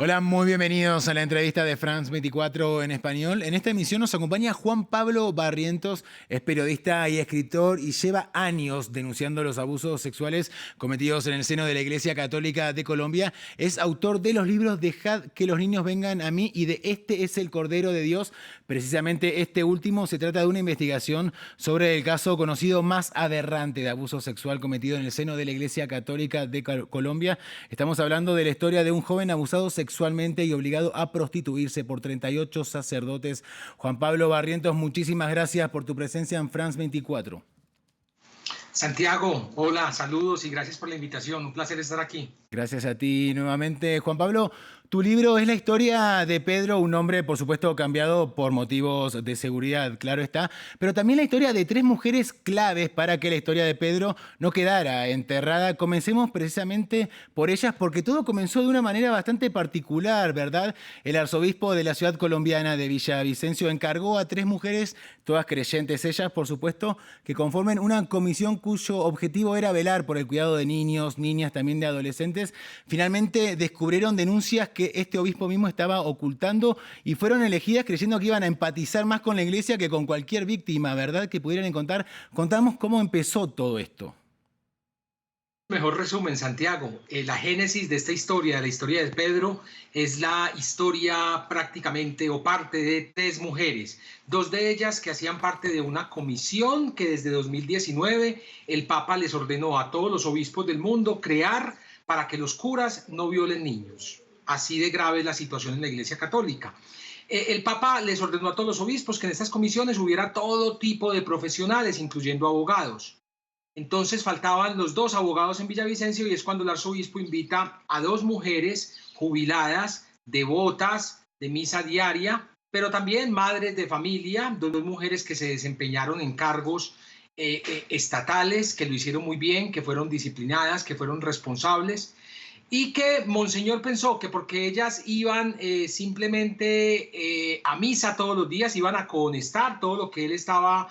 Hola, muy bienvenidos a la entrevista de France 24 en español. En esta emisión nos acompaña Juan Pablo Barrientos, es periodista y escritor y lleva años denunciando los abusos sexuales cometidos en el seno de la Iglesia Católica de Colombia. Es autor de los libros Dejad que los niños vengan a mí y de Este es el Cordero de Dios. Precisamente este último se trata de una investigación sobre el caso conocido más aberrante de abuso sexual cometido en el seno de la Iglesia Católica de Colombia. Estamos hablando de la historia de un joven abusado sexualmente y obligado a prostituirse por 38 sacerdotes. Juan Pablo Barrientos, muchísimas gracias por tu presencia en France 24. Santiago, hola, saludos y gracias por la invitación. Un placer estar aquí. Gracias a ti nuevamente, Juan Pablo. Tu libro es la historia de Pedro, un hombre, por supuesto, cambiado por motivos de seguridad, claro está, pero también la historia de tres mujeres claves para que la historia de Pedro no quedara enterrada. Comencemos precisamente por ellas, porque todo comenzó de una manera bastante particular, ¿verdad? El arzobispo de la ciudad colombiana de Villavicencio encargó a tres mujeres, todas creyentes ellas, por supuesto, que conformen una comisión cuyo objetivo era velar por el cuidado de niños, niñas, también de adolescentes. Finalmente descubrieron denuncias que este obispo mismo estaba ocultando y fueron elegidas creyendo que iban a empatizar más con la iglesia que con cualquier víctima, ¿verdad? Que pudieran encontrar. Contamos cómo empezó todo esto. Mejor resumen, Santiago. La génesis de esta historia, la historia de Pedro, es la historia prácticamente o parte de tres mujeres. Dos de ellas que hacían parte de una comisión que desde 2019 el Papa les ordenó a todos los obispos del mundo crear para que los curas no violen niños. Así de grave es la situación en la Iglesia Católica. El Papa les ordenó a todos los obispos que en estas comisiones hubiera todo tipo de profesionales, incluyendo abogados. Entonces faltaban los dos abogados en Villavicencio y es cuando el arzobispo invita a dos mujeres jubiladas, devotas, de misa diaria, pero también madres de familia, dos mujeres que se desempeñaron en cargos estatales, que lo hicieron muy bien, que fueron disciplinadas, que fueron responsables y que Monseñor pensó que porque ellas iban simplemente a misa todos los días, iban a cohonestar todo lo que él estaba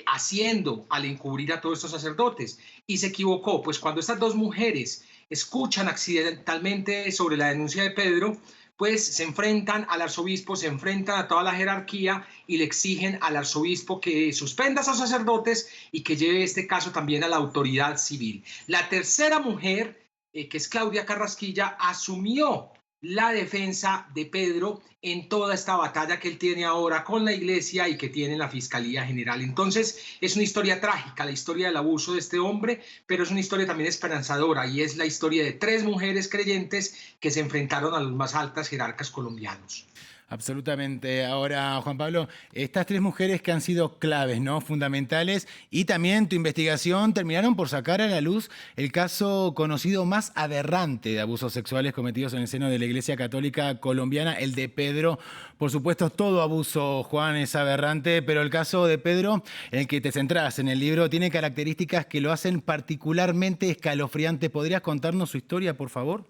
haciendo al encubrir a todos estos sacerdotes. Y se equivocó, pues cuando estas dos mujeres escuchan accidentalmente sobre la denuncia de Pedro, pues se enfrentan al arzobispo, se enfrentan a toda la jerarquía y le exigen al arzobispo que suspenda a esos sacerdotes y que lleve este caso también a la autoridad civil. La tercera mujer, que es Claudia Carrasquilla, asumió la defensa de Pedro en toda esta batalla que él tiene ahora con la iglesia y que tiene la Fiscalía General. Entonces es una historia trágica, la historia del abuso de este hombre, pero es una historia también esperanzadora y es la historia de tres mujeres creyentes que se enfrentaron a los más altas jerarcas colombianos. Absolutamente. Ahora, Juan Pablo, estas tres mujeres que han sido claves, ¿no? Fundamentales, y también tu investigación terminaron por sacar a la luz el caso conocido más aberrante de abusos sexuales cometidos en el seno de la Iglesia Católica colombiana, el de Pedro. Por supuesto, todo abuso, Juan, es aberrante, pero el caso de Pedro, en el que te centrás en el libro, tiene características que lo hacen particularmente escalofriante. ¿Podrías contarnos su historia, por favor?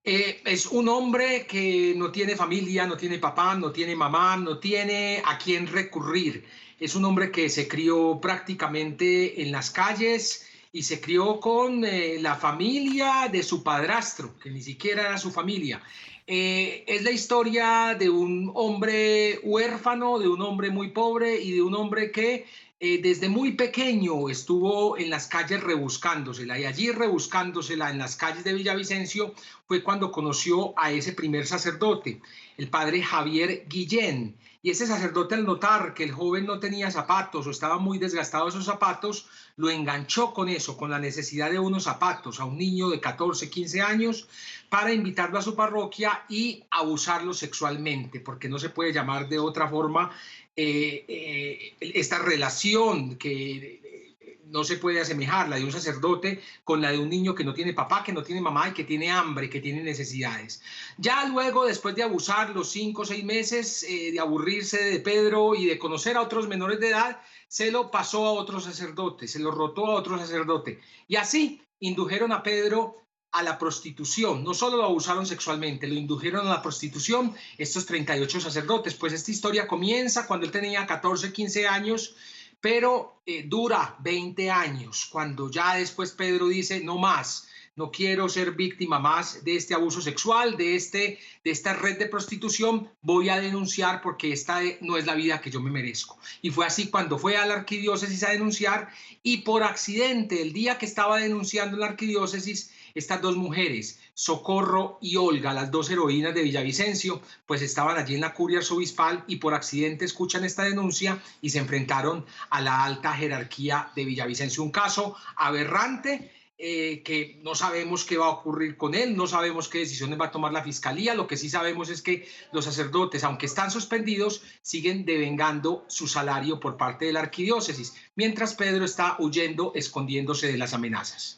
Es un hombre que no tiene familia, no tiene papá, no tiene mamá, no tiene a quién recurrir. Es un hombre que se crió prácticamente en las calles y se crió con la familia de su padrastro, que ni siquiera era su familia. Es la historia de un hombre huérfano, de un hombre muy pobre y de un hombre que desde muy pequeño estuvo en las calles rebuscándosela y allí rebuscándosela en las calles de Villavicencio fue cuando conoció a ese primer sacerdote, el padre Javier Guillén. Y ese sacerdote, al notar que el joven no tenía zapatos o estaba muy desgastado esos zapatos, lo enganchó con eso, con la necesidad de unos zapatos a un niño de 14, 15 años para invitarlo a su parroquia y abusarlo sexualmente, porque no se puede llamar de otra forma esta relación que no se puede asemejar, la de un sacerdote con la de un niño que no tiene papá, que no tiene mamá y que tiene hambre, que tiene necesidades. Ya luego, después de abusar los 5 o 6 meses, de aburrirse de Pedro y de conocer a otros menores de edad, se lo pasó a otro sacerdote, se lo rotó a otro sacerdote. Y así indujeron a Pedro a la prostitución. No solo lo abusaron sexualmente, lo indujeron a la prostitución estos 38 sacerdotes. Pues esta historia comienza cuando él tenía 14, 15 años, pero dura 20 años, cuando ya después Pedro dice, no más, no quiero ser víctima más de este abuso sexual, de esta red de prostitución, voy a denunciar porque esta no es la vida que yo me merezco. Y fue así cuando fue a la arquidiócesis a denunciar y por accidente, el día que estaba denunciando en la arquidiócesis, estas dos mujeres, Socorro y Olga, las dos heroínas de Villavicencio, pues estaban allí en la curia arzobispal y por accidente escuchan esta denuncia y se enfrentaron a la alta jerarquía de Villavicencio. Un caso aberrante que no sabemos qué va a ocurrir con él, no sabemos qué decisiones va a tomar la fiscalía. Lo que sí sabemos es que los sacerdotes, aunque están suspendidos, siguen devengando su salario por parte de la arquidiócesis, mientras Pedro está huyendo, escondiéndose de las amenazas.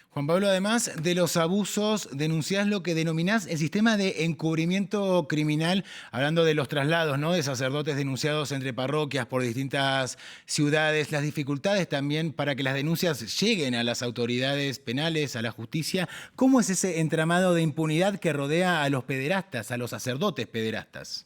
Juan Pablo, además de los abusos, denunciás lo que denominás el sistema de encubrimiento criminal, hablando de los traslados, ¿no?, de sacerdotes denunciados entre parroquias por distintas ciudades, las dificultades también para que las denuncias lleguen a las autoridades penales, a la justicia. ¿Cómo es ese entramado de impunidad que rodea a los pederastas, a los sacerdotes pederastas?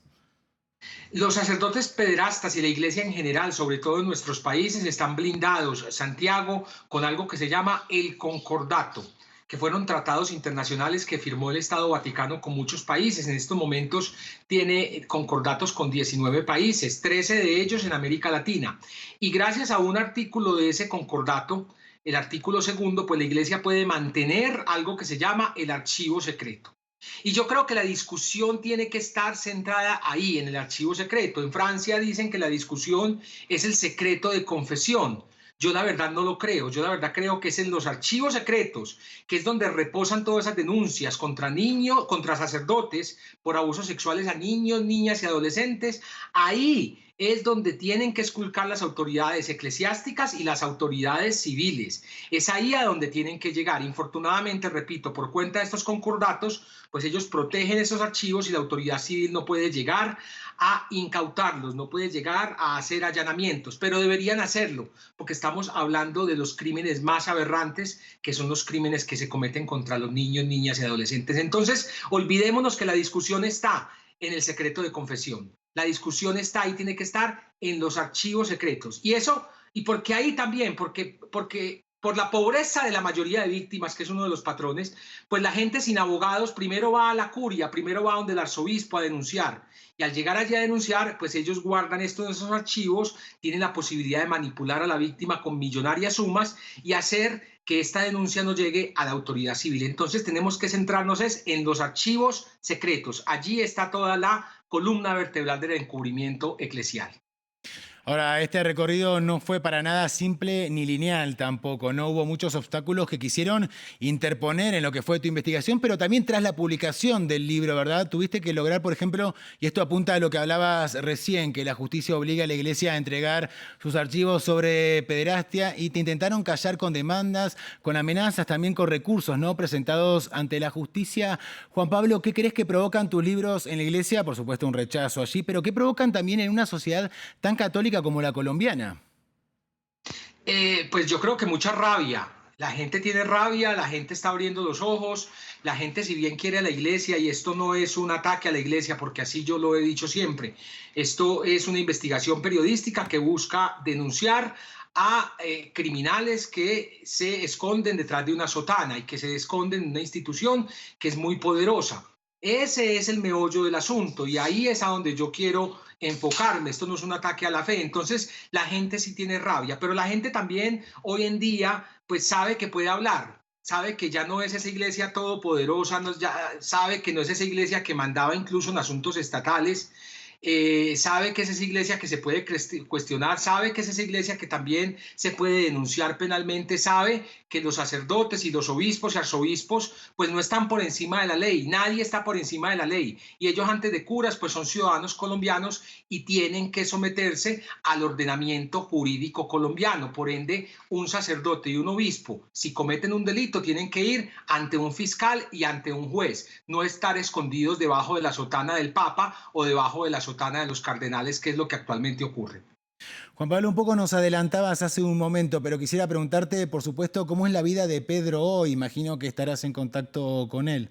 Los sacerdotes pederastas y la iglesia en general, sobre todo en nuestros países, están blindados, Santiago, con algo que se llama el concordato, que fueron tratados internacionales que firmó el Estado Vaticano con muchos países. En estos momentos tiene concordatos con 19 países, 13 de ellos en América Latina. Y gracias a un artículo de ese concordato, el artículo segundo, pues la iglesia puede mantener algo que se llama el archivo secreto. Y yo creo que la discusión tiene que estar centrada ahí, en el archivo secreto. En Francia dicen que la discusión es el secreto de confesión. Yo la verdad no lo creo. Yo la verdad creo que es en los archivos secretos, que es donde reposan todas esas denuncias contra niños, contra sacerdotes por abusos sexuales a niños, niñas y adolescentes. Ahí es donde tienen que esculcar las autoridades eclesiásticas y las autoridades civiles. Es ahí a donde tienen que llegar. Infortunadamente, repito, por cuenta de estos concordatos, pues ellos protegen esos archivos y la autoridad civil no puede llegar a incautarlos, no puede llegar a hacer allanamientos, pero deberían hacerlo, porque estamos hablando de los crímenes más aberrantes, que son los crímenes que se cometen contra los niños, niñas y adolescentes. Entonces, olvidémonos que la discusión está en el secreto de confesión. La discusión está ahí, tiene que estar en los archivos secretos. Y eso, y porque ahí también, porque por la pobreza de la mayoría de víctimas, que es uno de los patrones, pues la gente sin abogados primero va a la curia, primero va donde el arzobispo a denunciar. Y al llegar allí a denunciar, pues ellos guardan esos archivos, tienen la posibilidad de manipular a la víctima con millonarias sumas y hacer que esta denuncia no llegue a la autoridad civil. Entonces tenemos que centrarnos en los archivos secretos. Allí está toda la columna vertebral del encubrimiento eclesial. Ahora, este recorrido no fue para nada simple ni lineal tampoco, ¿no? Hubo muchos obstáculos que quisieron interponer en lo que fue tu investigación, pero también tras la publicación del libro, ¿verdad? Tuviste que lograr, por ejemplo, y esto apunta a lo que hablabas recién, que la justicia obliga a la iglesia a entregar sus archivos sobre pederastia y te intentaron callar con demandas, con amenazas, también con recursos, ¿no?, presentados ante la justicia. Juan Pablo, ¿qué crees que provocan tus libros en la iglesia? Por supuesto, un rechazo allí, pero ¿qué provocan también en una sociedad tan católica como la colombiana? Pues yo creo que mucha rabia. La gente tiene rabia, la gente está abriendo los ojos, la gente si bien quiere a la iglesia, y esto no es un ataque a la iglesia, porque así yo lo he dicho siempre, esto es una investigación periodística que busca denunciar a criminales que se esconden detrás de una sotana y que se esconden en una institución que es muy poderosa. Ese es el meollo del asunto y ahí es a donde yo quiero enfocarme. Esto no es un ataque a la fe. Entonces la gente sí tiene rabia, pero la gente también hoy en día pues sabe que puede hablar, sabe que ya no es esa iglesia todopoderosa, sabe que no es esa iglesia que mandaba incluso en asuntos estatales. Sabe que es esa iglesia que se puede cuestionar, sabe que es esa iglesia que también se puede denunciar penalmente, sabe que los sacerdotes y los obispos y arzobispos pues no están por encima de la ley, nadie está por encima de la ley y ellos antes de curas pues son ciudadanos colombianos y tienen que someterse al ordenamiento jurídico colombiano. Por ende, un sacerdote y un obispo, si cometen un delito, tienen que ir ante un fiscal y ante un juez, no estar escondidos debajo de la sotana del Papa o debajo de la sotana de los cardenales, que es lo que actualmente ocurre. Juan Pablo, un poco nos adelantabas hace un momento, pero quisiera preguntarte, por supuesto, ¿cómo es la vida de Pedro hoy? Imagino que estarás en contacto con él.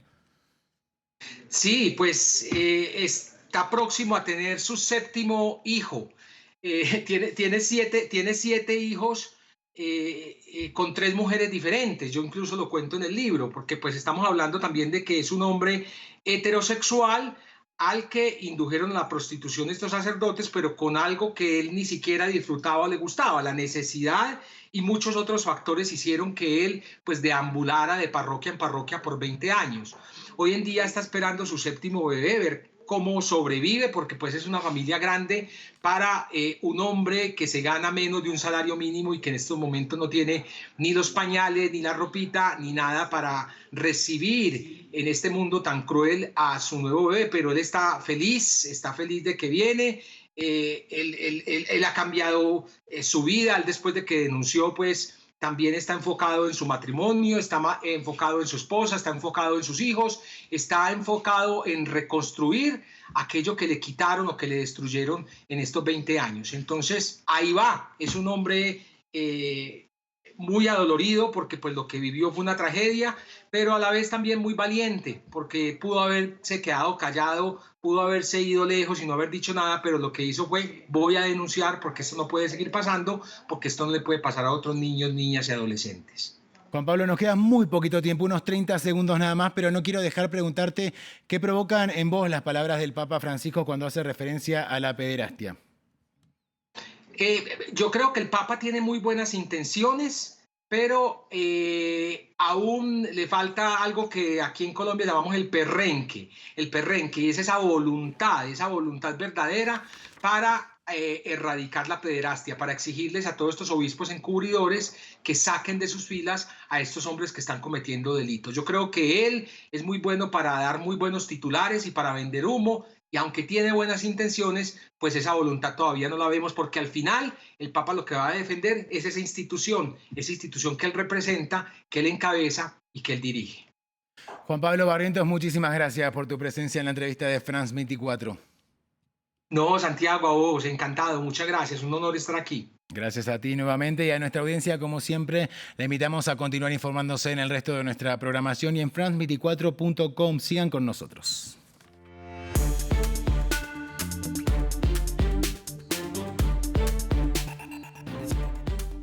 Sí, pues está próximo a tener su séptimo hijo. Tiene siete hijos con 3 mujeres diferentes. Yo incluso lo cuento en el libro, porque pues estamos hablando también de que es un hombre heterosexual al que indujeron a la prostitución estos sacerdotes, pero con algo que él ni siquiera disfrutaba o le gustaba. La necesidad y muchos otros factores hicieron que él pues deambulara de parroquia en parroquia por 20 años. Hoy en día está esperando su 7º bebé, ver cómo sobrevive, porque pues es una familia grande para un hombre que se gana menos de un salario mínimo y que en estos momentos no tiene ni los pañales, ni la ropita, ni nada para recibir en este mundo tan cruel a su nuevo bebé, pero él está feliz de que viene. Él ha cambiado su vida, él después de que denunció, pues también está enfocado en su matrimonio, está enfocado en su esposa, está enfocado en sus hijos, está enfocado en reconstruir aquello que le quitaron o que le destruyeron en estos 20 años. Entonces, ahí va, es un hombre muy adolorido porque pues lo que vivió fue una tragedia, pero a la vez también muy valiente porque pudo haberse quedado callado, pudo haberse ido lejos y no haber dicho nada, pero lo que hizo fue: voy a denunciar porque esto no puede seguir pasando, porque esto no le puede pasar a otros niños, niñas y adolescentes. Juan Pablo, nos queda muy poquito tiempo, unos 30 segundos nada más, pero no quiero dejar preguntarte qué provocan en vos las palabras del Papa Francisco cuando hace referencia a la pederastia. Yo creo que el Papa tiene muy buenas intenciones, pero aún le falta algo que aquí en Colombia llamamos el perrenque. El perrenque es esa voluntad verdadera para erradicar la pederastia, para exigirles a todos estos obispos encubridores que saquen de sus filas a estos hombres que están cometiendo delitos. Yo creo que él es muy bueno para dar muy buenos titulares y para vender humo, y aunque tiene buenas intenciones, pues esa voluntad todavía no la vemos, porque al final el Papa lo que va a defender es esa institución que él representa, que él encabeza y que él dirige. Juan Pablo Barrientos, muchísimas gracias por tu presencia en la entrevista de France 24. No, Santiago, a vos, encantado, muchas gracias, un honor estar aquí. Gracias a ti nuevamente y a nuestra audiencia, como siempre, le invitamos a continuar informándose en el resto de nuestra programación y en france24.com. Sigan con nosotros.